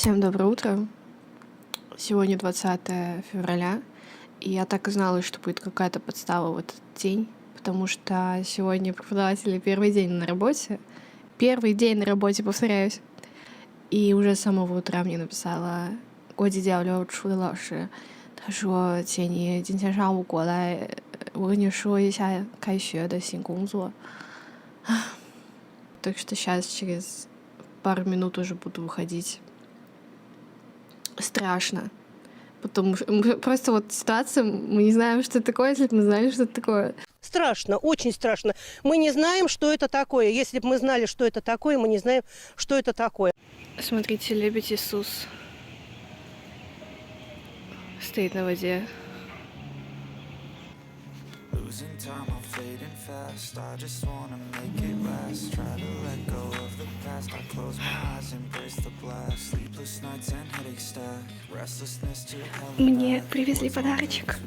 Всем доброе утро. Сегодня 20 февраля, и я так и знала, что будет какая-то подстава в этот день, потому что сегодня преподаватели первый день на работе. Первый день на работе, повторяюсь. И уже с самого утра мне написала: 国际交流处的老师，他说姐你今天上午过来，我跟你说一下开学的新工作。Так что сейчас через пару минут уже буду выходить. Страшно. Потому что просто вот ситуация, мы не знаем, что это такое, если бы мы знали, что это такое. Страшно, очень страшно. Мы не знаем, что это такое. Если бы мы знали, что это такое, мы не знаем, что это такое. Смотрите, лебедь Иисус стоит на воде. Losing time, I'm fading fast. I just wanna make it last. Try to let go of the past. I close my eyes, embrace the blast. Sleepless nights and headaches stack. Restlessness to hell. Мне привезли подарочек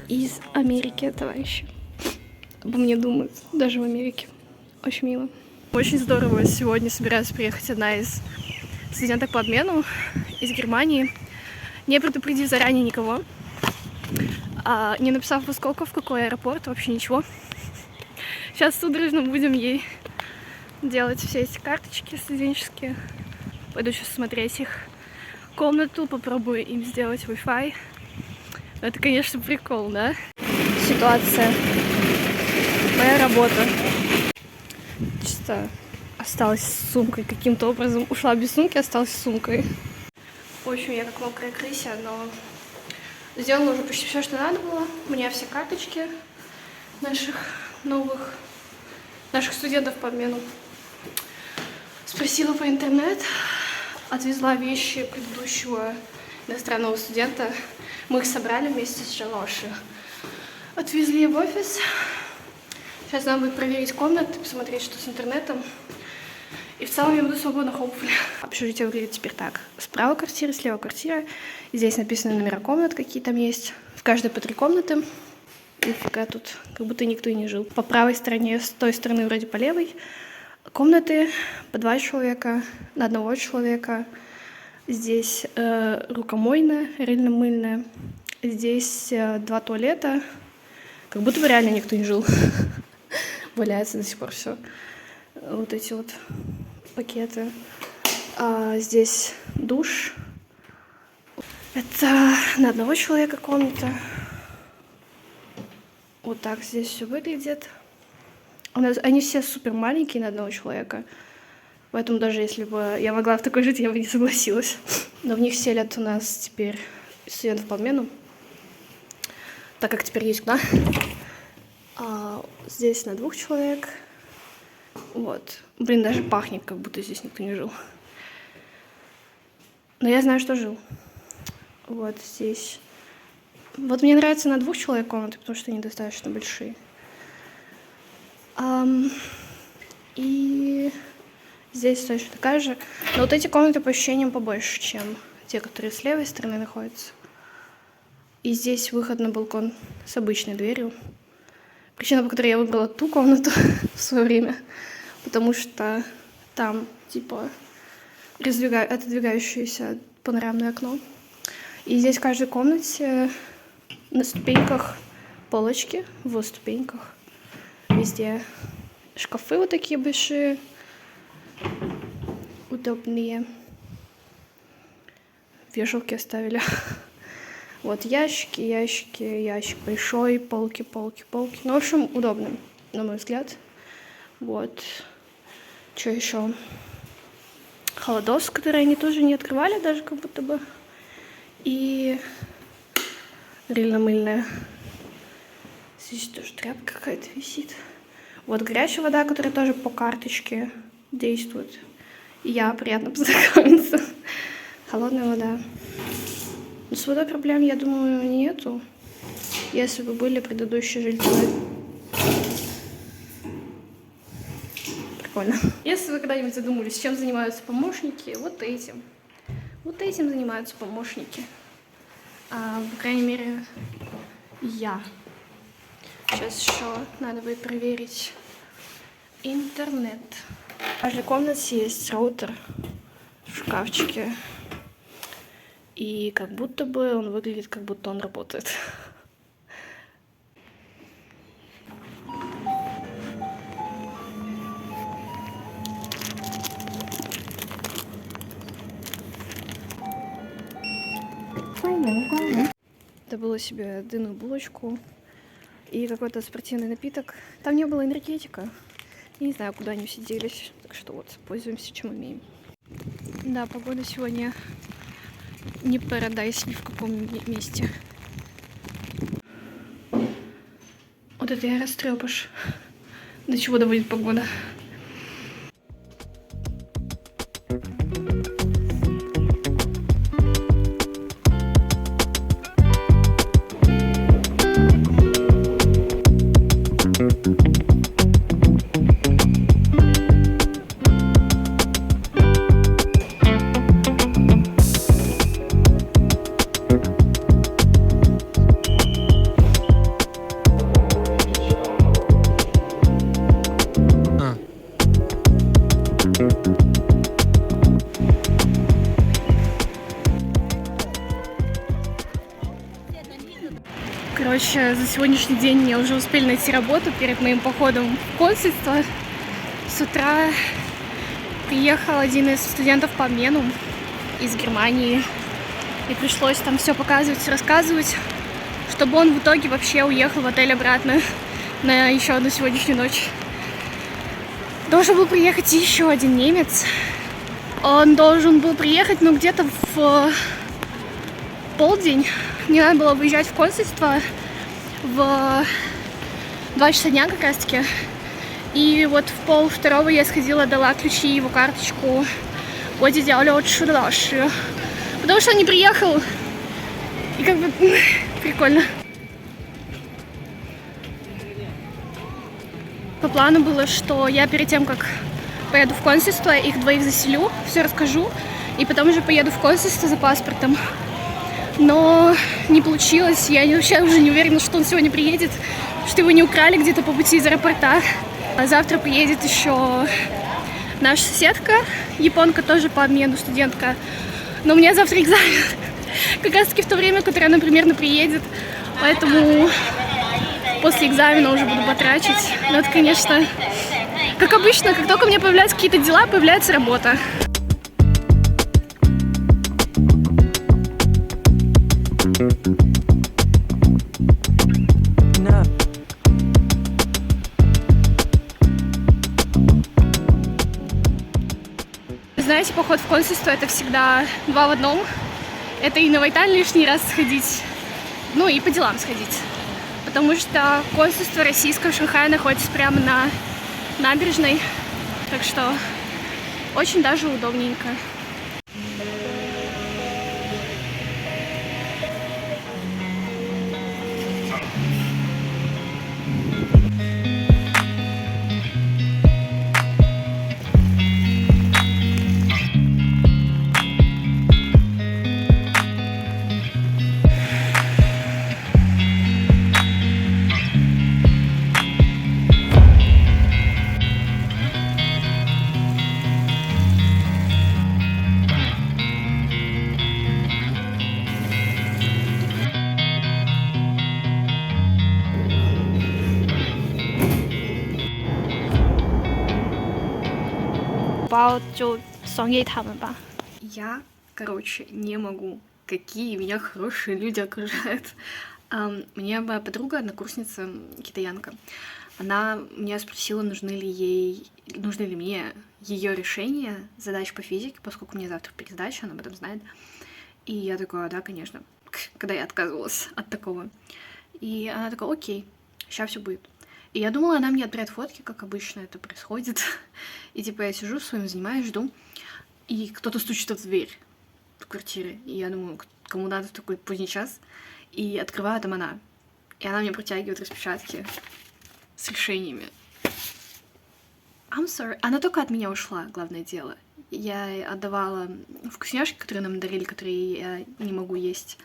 из Америки, товарищи. Обо мне думают, даже в Америке. Очень мило. Очень здорово. Сегодня собираюсь приехать одна из студенток по обмену из Германии, не предупредив заранее никого. Не написав во сколько, в какой аэропорт, вообще ничего. Сейчас судорожно будем ей делать все эти карточки студенческие. Пойду сейчас смотреть их комнату, попробую им сделать Wi-Fi. Это, конечно, прикол, да? Ситуация. Моя работа. Чисто осталась с сумкой. Каким-то образом ушла без сумки, осталась с сумкой. В общем, я как мокрая крыся, но сделала уже почти все, что надо было. У меня все карточки наших студентов по обмену. Спросила по интернет, отвезла вещи предыдущего иностранного студента. Мы их собрали вместе с Жалоши. Отвезли в офис. Сейчас надо будет проверить комнаты, посмотреть, что с интернетом. И в целом я буду свободна, hopefully. Общежитие выглядит теперь так. Справа квартира, слева квартира. Здесь написаны номера комнат, какие там есть. В каждой по 3 комнаты. Нифига тут, как будто никто и не жил. По правой стороне, с той стороны вроде по левой. Комнаты по 2 человека, на 1 человека. Здесь рукомойная, рыльно-мыльная. Здесь 2 туалета. Как будто бы реально никто не жил. Валяется до сих пор все. Вот эти вот пакеты. Здесь душ. Это на 1 человека комната. Вот так здесь все выглядит. Они все супер маленькие на 1 человека. Поэтому даже если бы я могла в такой жить, я бы не согласилась. Но в них селят у нас теперь студентов по обмену. Так как теперь есть куда. Здесь на 2 человек. Вот. Блин, даже пахнет, как будто здесь никто не жил. Но я знаю, что жил. Вот здесь. Вот мне нравится на 2 человек комнаты, потому что они достаточно большие. И здесь точно такая же. Но вот эти комнаты по ощущениям побольше, чем те, которые с левой стороны находятся. И здесь выход на балкон с обычной дверью. Причина, по которой я выбрала ту комнату в свое время, потому что там, типа, отодвигающееся панорамное окно. И здесь в каждой комнате на ступеньках полочки, в ступеньках. Везде шкафы вот такие большие, удобные. Вешалки оставили. Вот ящик большой, полки. Ну, в общем, удобно, на мой взгляд. Вот. Что еще? Холодос, который они тоже не открывали даже как будто бы. И рыльно-мыльная. Здесь тоже тряпка какая-то висит. Вот горячая вода, которая тоже по карточке действует. И приятно познакомиться. Холодная вода. Но с водой проблем, я думаю, нету. Если бы были предыдущие жильцы. Прикольно. Если вы когда-нибудь задумались, чем занимаются помощники, вот этим. Вот этим занимаются помощники. По крайней мере, я. Сейчас еще надо будет проверить интернет. В каждой комнате есть роутер. шкафчике. И как будто бы он выглядит, как будто он работает. Добыла себе дынную булочку и какой-то спортивный напиток. Там не было энергетика. Я не знаю, куда они все делись. Так что вот, пользуемся, чем умеем. Да, погода сегодня не парадайз ни в каком месте. Вот это я растрепыш. До чего доводит погода. Короче, за сегодняшний день мне уже успели найти работу перед моим походом в консульство. С утра приехал один из студентов по обмену из Германии. И пришлось там все показывать, все рассказывать, чтобы он в итоге вообще уехал в отель обратно на еще одну сегодняшнюю ночь. Должен был приехать еще один немец. Он должен был приехать, ну, где-то в полдень. Мне надо было выезжать в консульство в 2 часа дня как раз-таки. И вот в 1:30 я сходила, дала ключи, его карточку. Потому что он не приехал. И как бы прикольно. По плану было, что я перед тем, как поеду в консульство, их двоих заселю, все расскажу. И потом уже поеду в консульство за паспортом. Но не получилось. Я вообще уже не уверена, что он сегодня приедет, что его не украли где-то по пути из аэропорта. А завтра приедет еще наша соседка, японка, тоже по обмену, студентка. Но у меня завтра экзамен. Как раз таки в то время, которое она примерно приедет. Поэтому после экзамена уже буду потрачить. Но это, конечно, как обычно, как только у меня появляются какие-то дела, появляется работа. Знаете, поход в консульство — это всегда 2 в 1. Это и на Вайталь лишний раз сходить, ну и по делам сходить. Потому что консульство российское в Шанхае находится прямо на набережной. Так что очень даже удобненько. Я, короче, не могу. Какие меня хорошие люди окружают. Мне моя подруга, однокурсница, китаянка, она меня спросила, нужны ли мне ее решения задач по физике, поскольку мне завтра пересдача, она об этом знает. И я такая, да, конечно, когда я отказывалась от такого. И она такая, окей, сейчас все будет. И я думала, она мне отправит фотки, как обычно это происходит. И типа я сижу своим, занимаюсь, жду. И кто-то стучит в дверь в квартире. И я думаю, кому надо в такой поздний час. И открываю, там она. И она мне протягивает распечатки с решениями. I'm sorry. Она только от меня ушла, главное дело. Я отдавала вкусняшки, которые нам дарили, которые я не могу есть.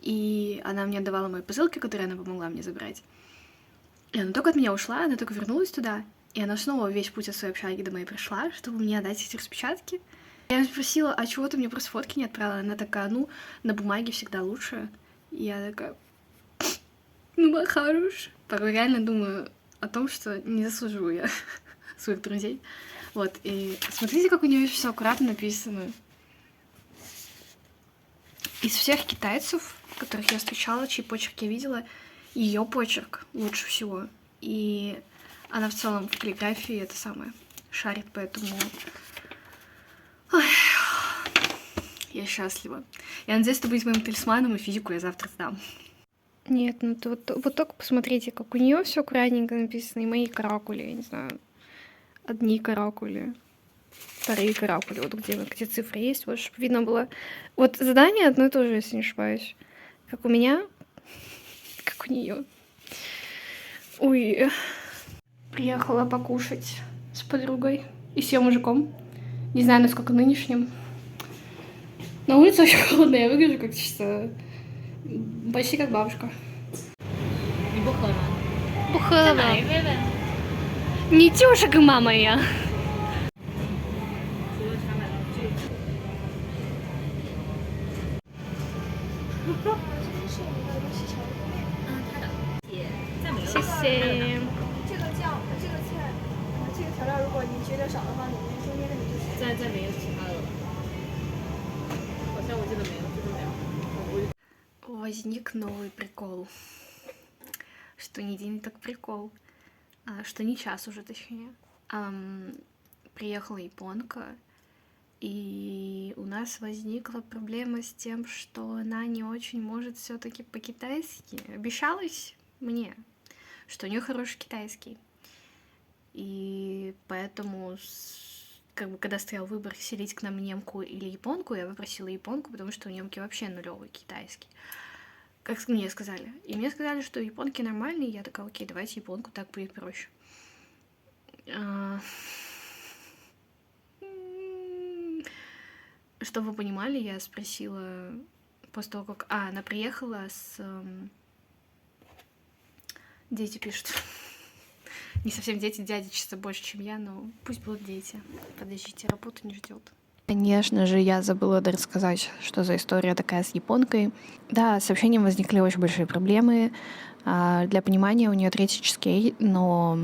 И она мне отдавала мои посылки, которые она помогла мне забрать. И она только от меня ушла, она только вернулась туда. И она снова весь путь от своей общаги до моей пришла, чтобы мне отдать эти распечатки. Я спросила, а чего ты мне просто фотки не отправила? Она такая, ну, на бумаге всегда лучше. И я такая, ну, Махаруш. Порой реально думаю о том, что не заслуживаю я своих друзей. Вот, и смотрите, как у нее все аккуратно написано. Из всех китайцев, которых я встречала, чей почерк я видела, ее почерк лучше всего. И она в целом в каллиграфии это самое шарит, поэтому... Ой, я счастлива. Я надеюсь, это будет моим талисманом, и физику я завтра сдам. Нет, ну ты вот только посмотрите, как у нее все аккуратненько написано, и мои каракули, я не знаю, одни каракули, вторые каракули, вот где цифры есть, вот чтобы видно было. Вот задание одно и то же, если не ошибаюсь. Как у меня, как у нее. Ой. Приехала покушать с подругой и с ее мужиком. Не знаю, насколько нынешним. На улице очень холодно, я выгляжу как чисто... Почти как бабушка. 你不喝吗？不喝了再买一杯呗。你就是跟妈妈一样。除了300到这个。他的。姐，再没有了。谢谢。这个酱，这个菜，这个调料，如果你觉得少的话，里面中间那个就是。再没有其他的了吧？好像我记得没有，就是没有。Возник новый прикол. Что не день, так прикол. Что не час уже, точнее. Приехала японка, и у нас возникла проблема с тем, что она не очень может все-таки по-китайски. Обещалась мне, что у нее хороший китайский. И поэтому, как бы, когда стоял выбор селить к нам немку или японку, я попросила японку, потому что у немки вообще нулевый китайский. Как мне сказали. И мне сказали, что японки нормальные, и я такая, окей, давайте японку, так будет проще. Чтобы вы понимали, я спросила после того, как... она приехала с... Дети пишут. Не совсем дети, дяди чисто больше, чем я, но пусть будут дети. Подождите, работа не ждет. Конечно же, я забыла рассказать, что за история такая с японкой. Да, с сообщением возникли очень большие проблемы. Для понимания, у нее 3-й чизкей, но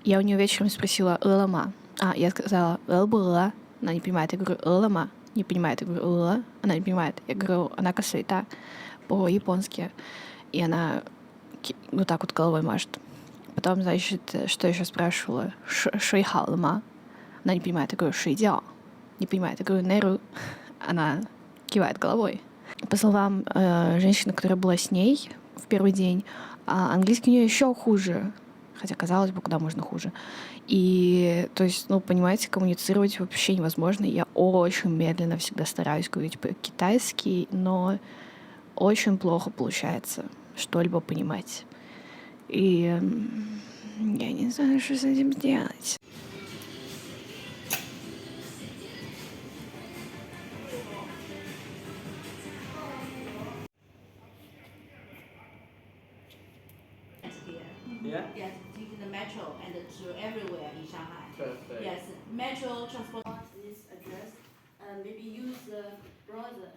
я у нее вечером спросила «Элама». Я сказала «Элбула». Она не понимает. Я говорю «Элама». Не понимает. Я говорю «Эла». Она не понимает. Я говорю «Она косвита» по-японски. И она вот так вот головой машет. Потом, значит, что еще спрашивала? «Шуйхалма». Она не понимает, я говорю, шидяо. Не понимает, я говорю, неру. Она кивает головой. По словам женщины, которая была с ней в первый день, английский у нее еще хуже. Хотя, казалось бы, куда можно хуже. И, то есть, ну, понимаете, коммуницировать вообще невозможно. Я очень медленно всегда стараюсь говорить по-китайски, но очень плохо получается что-либо понимать. И я не знаю, что с этим делать. Yeah? Yes, taking the metro and to everywhere in Shanghai. Perfect. Yes, metro transport. This address, maybe use the browser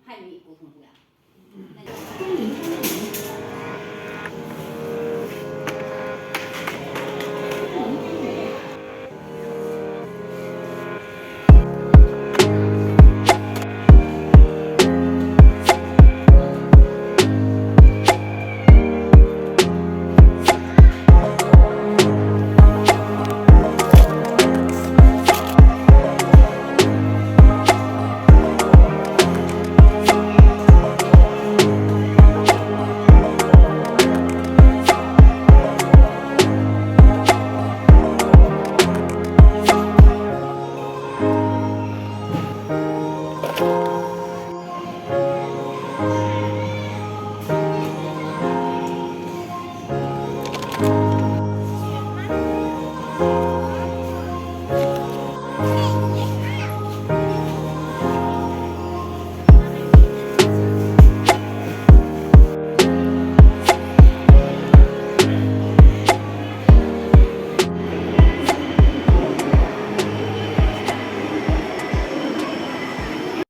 汉语沟通不了。